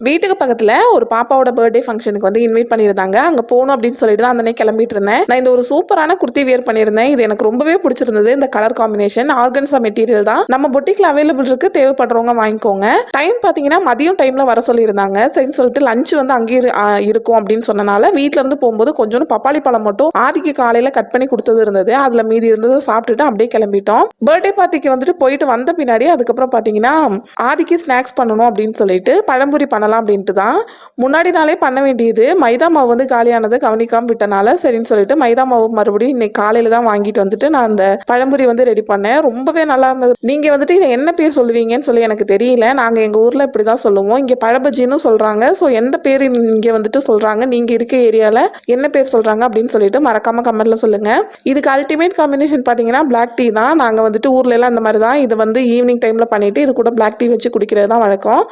வீட்டுக்கு பக்கத்துல ஒரு பாப்பாவோட பர்த்டே ஃபங்க்ஷனுக்கு வந்து இன்வைட் பண்ணியிருந்தாங்க. அங்க போகணும் அப்படின்னு சொல்லிட்டு தான் அந்த அன்னைக்கு கிளம்பிட்டு இருந்தேன். நான் இந்த ஒரு சூப்பரான குர்த்தி வியர் பண்ணியிருந்தேன். இது எனக்கு ரொம்பவே பிடிச்சிருந்தது. இந்த கலர் காம்பினேஷன் ஆர்கன்ஸா மெட்டீரியல் தான். நம்ம பொட்டிக்ல அவைலபிள் இருக்கு. தேவைப்படுறவங்க வாங்கிக்கோங்க. டைம் பார்த்தீங்கன்னா மதியம் டைம்ல வர சொல்லியிருந்தாங்க. சரின்னு சொல்லிட்டு லஞ்ச் வந்து அங்கேயே இருக்கும் அப்படின்னு சொன்னனால வீட்ல இருந்து போகும்போது கொஞ்சோண்டு பப்பாளி பழம் மட்டும் ஆதிக்கு காலையில கட் பண்ணி கொடுத்தது இருந்தது. அதுல மீதி இருந்ததை சாப்பிட்டுட்டு அப்படியே கிளம்பிட்டோம். பர்த்டே பார்ட்டிக்கு வந்துட்டு போயிட்டு வந்த பின்னாடி அதுக்கப்புறம் பார்த்தீங்கன்னா ஆதிக்கு ஸ்நாக்ஸ் பண்ணணும் அப்படின்னு சொல்லிட்டு பழம்புரி பண்ணலாம் அப்படின்ட்டு தான் முன்னாடி நாளே பண்ண வேண்டியது. மைதா மாவு வந்து காலியானதை கவனிக்காம விட்டனால சரின்னு சொல்லிட்டு மைதா மாவு மறுபடியும் இன்னைக்கு காலையில தான் வாங்கிட்டு வந்துட்டு நான் அந்த பழம்புரி வந்து ரெடி பண்ணேன். ரொம்பவே நல்லா இருந்தது. நீங்க வந்துட்டு இதை என்ன பேர் சொல்லுவீங்கன்னு சொல்லி எனக்கு தெரியல. நாங்க எங்க ஊர்ல இப்படிதான் சொல்லுவோம். இங்க பழபஜின்னு சொல்றாங்க. ஸோ எந்த பேர் இங்க வந்துட்டு சொல்றாங்க, நீங்க இருக்க ஏரியால என்ன பேர் சொல்றாங்க அப்படின்னு சொல்லிட்டு மறக்காம கமெண்ட்ல சொல்லுங்க. இதுக்கு அல்டிமேட் காம்பினேஷன் பாத்தீங்கன்னா பிளாக் டீ தான். நாங்க வந்துட்டு ஊர்ல எல்லாம் இந்த மாதிரி தான். இது வந்து ஈவினிங் டைம்ல பண்ணிட்டு இது கூட பிளாக் டீ வச்சு குடிக்கிறது தான் வழக்கம்.